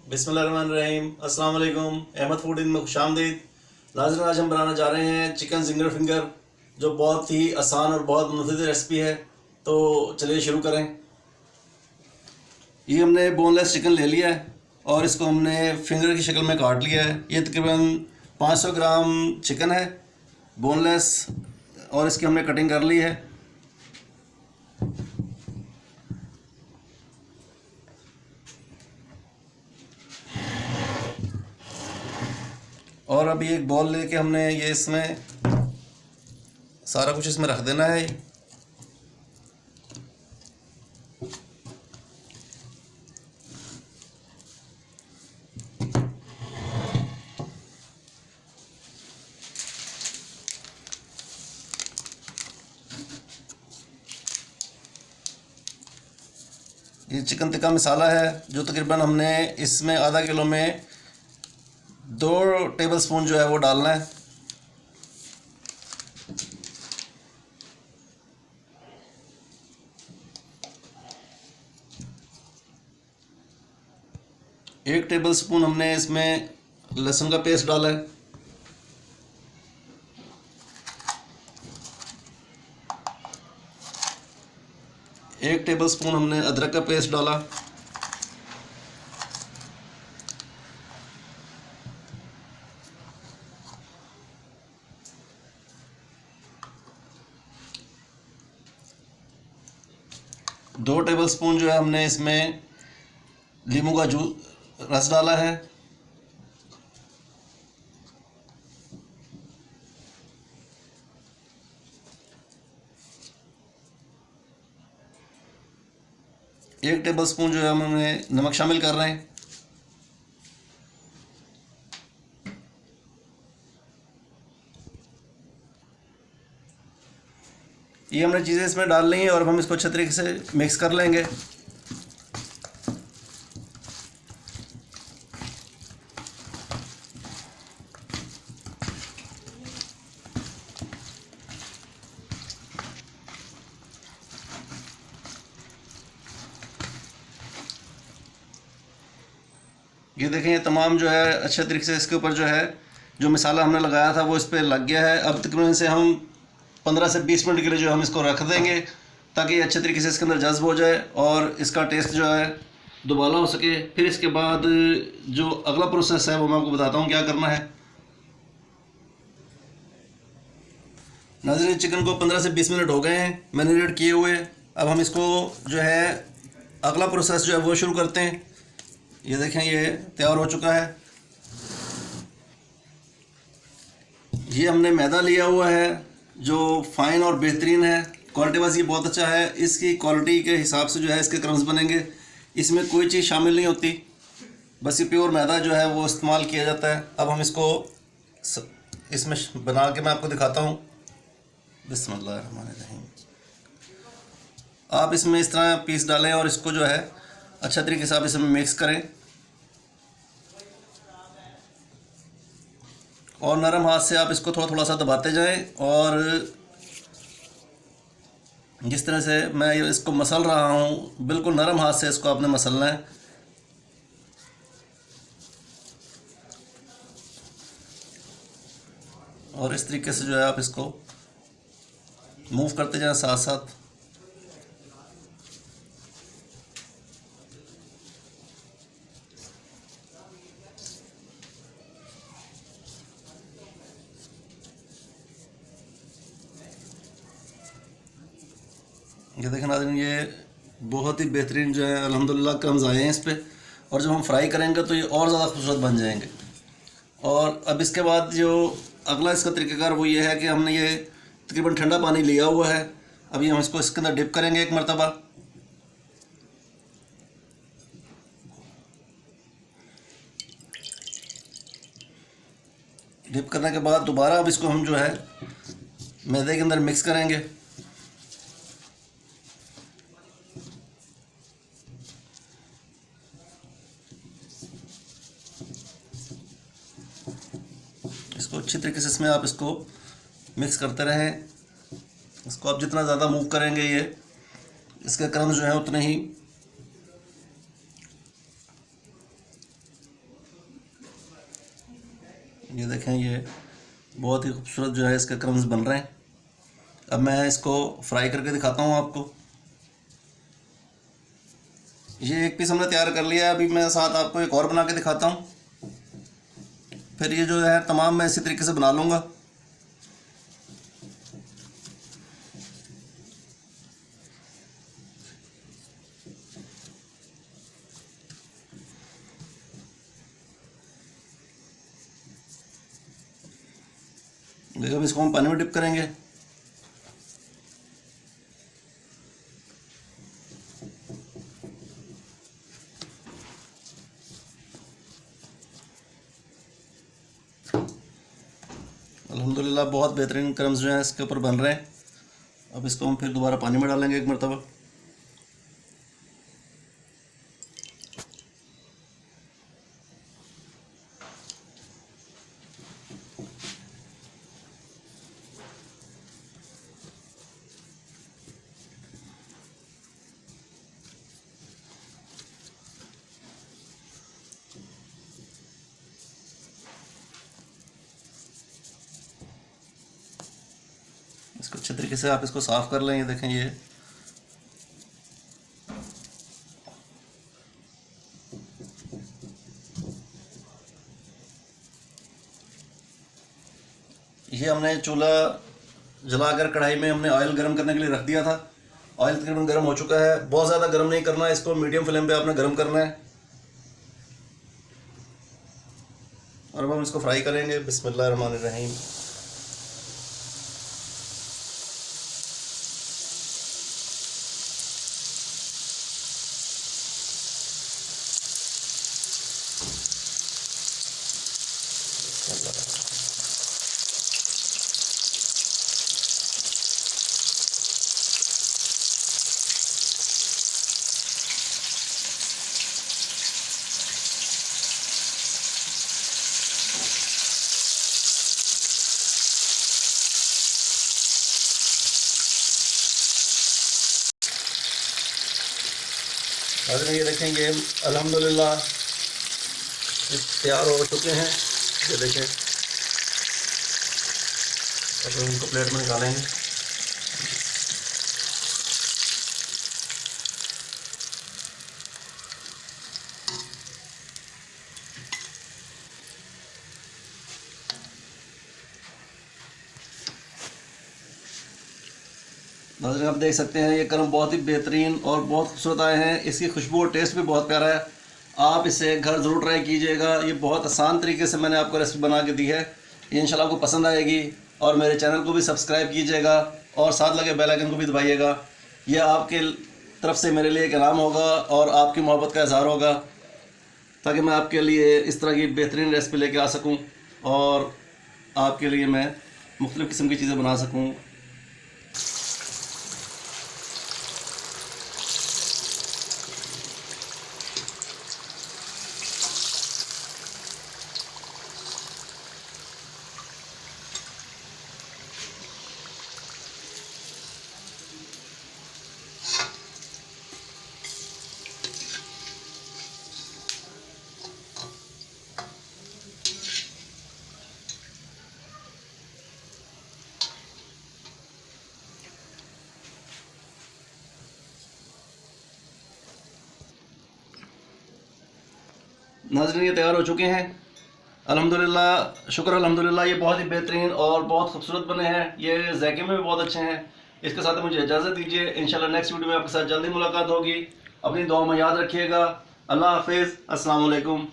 बिस्मिल्लाहिर्रहमानिर्रहीम। अस्सलाम वालेकुम। अहमद फूड इन में खुशामदीद। नाज़रीन, आज हम बनाना जा रहे हैं चिकन जिंगर फिंगर, जो बहुत ही आसान और बहुत मुफीद रेसिपी है। तो चलिए शुरू करें। ये हमने बोनलेस चिकन ले लिया है और इसको हमने फिंगर की शक्ल में काट लिया है। ये तकरीबन 500 ग्राम चिकन है बोनलेस, और इसकी हमने कटिंग कर ली है। और अभी एक बॉल लेके हमने ये इसमें सारा कुछ इसमें रख देना है। ये चिकन टिक्का मसाला है जो तकरीबन हमने इसमें आधा किलो में 2 टेबलस्पून जो है वो डालना है। एक टेबलस्पून हमने इसमें लहसुन का पेस्ट डाला है। एक टेबलस्पून हमने अदरक का पेस्ट डाला। दो टेबलस्पून जो है हमने इसमें नींबू का रस डाला है। एक टेबलस्पून जो है हमने नमक शामिल कर रहे हैं। ये हमने चीज़ें इसमें डाल ली हैं और अब हम इसको अच्छे तरीके से मिक्स कर लेंगे। ये देखें, ये तमाम जो है अच्छे तरीके से इसके ऊपर जो है जो मसाला हमने लगाया था वो इस पर लग गया है। अब तकरीबन से हम 15 से 20 मिनट के लिए जो हम इसको रख देंगे ताकि ये अच्छे तरीके से इसके अंदर जज्ब हो जाए और इसका टेस्ट जो है दोबारा हो सके। फिर इसके बाद जो अगला प्रोसेस है वो मैं आपको बताता हूँ क्या करना है। नाज़रीन, चिकन को 15 से 20 मिनट हो गए हैं मैरिनेट किए हुए। अब हम इसको जो है अगला प्रोसेस जो है वो शुरू करते हैं। ये देखें, ये तैयार हो चुका है। ये हमने मैदा लिया हुआ है जो फ़ाइन और बेहतरीन है, क्वालिटी वाइज ये बहुत अच्छा है। इसकी क्वालिटी के हिसाब से जो है इसके क्रम्स बनेंगे। इसमें कोई चीज़ शामिल नहीं होती, बस ये प्योर मैदा जो है वो इस्तेमाल किया जाता है। अब हम इसको इसमें बना के मैं आपको दिखाता हूँ। बिस्मिल्लाहिर्रहमानिर्रहीम। आप इसमें इस तरह पीस डालें और इसको जो है अच्छा तरीके से आप इसमें मिक्स करें और नरम हाथ से आप इसको थोड़ा थोड़ा सा दबाते जाएं। और जिस तरह से मैं इसको मसल रहा हूँ, बिल्कुल नरम हाथ से इसको आपने मसलना है। और इस तरीके से जो है आप इसको मूव करते जाएं साथ साथ। ये देखें नाज़रीन, ये बहुत ही बेहतरीन जो है अल्हम्दुलिल्लाह क्रम्स आए हैं इस पर। और जब हम फ्राई करेंगे तो ये और ज़्यादा खूबसूरत बन जाएंगे। और अब इसके बाद जो अगला इसका तरीक़ाकार वो ये है कि हमने ये तकरीबन ठंडा पानी लिया हुआ है। अभी हम इसको इसके अंदर डिप करेंगे एक मरतबा। डिप करने के बाद दोबारा अब इसको हम जो है मैदे के अंदर मिक्स करेंगे। इसको अच्छी तरीके से इसमें आप इसको मिक्स करते रहें। इसको आप जितना ज़्यादा मूव करेंगे ये इसके क्रम्स जो है उतने ही ये देखें, ये बहुत ही खूबसूरत जो है इसके क्रम्स बन रहे हैं। अब मैं इसको फ्राई करके दिखाता हूँ आपको। ये एक पीस हमने तैयार कर लिया है, अभी मैं साथ आपको एक और बना के दिखाता हूँ। फिर ये जो है तमाम मैं इसी तरीके से बना लूँगा। देखो, अब इसको हम पानी में डिप करेंगे। अल्हम्दुलिल्लाह बहुत बेहतरीन क्रम्स जो हैं इसके ऊपर बन रहे हैं। अब इसको हम फिर दोबारा पानी में डालेंगे एक मरतबा। इसको अच्छे तरीके से आप इसको साफ़ कर लें। ये देखें, ये हमने चूल्हा जलाकर कढ़ाई में हमने ऑयल गर्म करने के लिए रख दिया था। ऑयल तकरीबन गर्म हो चुका है। बहुत ज़्यादा गर्म नहीं करना है इसको, मीडियम फ्लेम पे आपने गर्म करना है। और अब हम इसको फ्राई करेंगे। बिस्मिल्लाहिर्रहमानिर्रहीम। और ये देखें, ये अल्हम्दुलिल्लाह तैयार हो चुके हैं। ये देखें, अब हम इनको प्लेट में निकालेंगे। नाज़रीन, आप देख सकते हैं ये क्रम बहुत ही बेहतरीन और बहुत खूबसूरत आए हैं। इसकी खुशबू और टेस्ट भी बहुत प्यारा है। आप इसे घर ज़रूर ट्राई कीजिएगा। ये बहुत आसान तरीके से मैंने आपको रेसिपी बना के दी है। ये इंशाल्लाह आपको पसंद आएगी। और मेरे चैनल को भी सब्सक्राइब कीजिएगा और साथ लगे बेल आइकन को भी दबाइएगा। यह आपके तरफ से मेरे लिए एक इनाम होगा और आपकी मोहब्बत का इज़हार होगा, ताकि मैं आपके लिए इस तरह की बेहतरीन रेसिपी लेके आ सकूँ और आपके लिए मैं मुख्तलिफ़ किस्म की चीज़ें बना सकूँ। नाज़रीन, ये तैयार हो चुके हैं अल्हम्दुलिल्लाह। शुक्र अल्हम्दुलिल्लाह। ये बहुत ही बेहतरीन और बहुत खूबसूरत बने हैं। ये ज़ायके में भी बहुत अच्छे हैं। इसके साथ मुझे इजाज़त दीजिए। इंशाल्लाह नेक्स्ट वीडियो में आपके साथ जल्दी मुलाकात होगी। अपनी दुआ में याद रखिएगा। अल्लाह हाफिज़। अस्सलाम वालेकुम।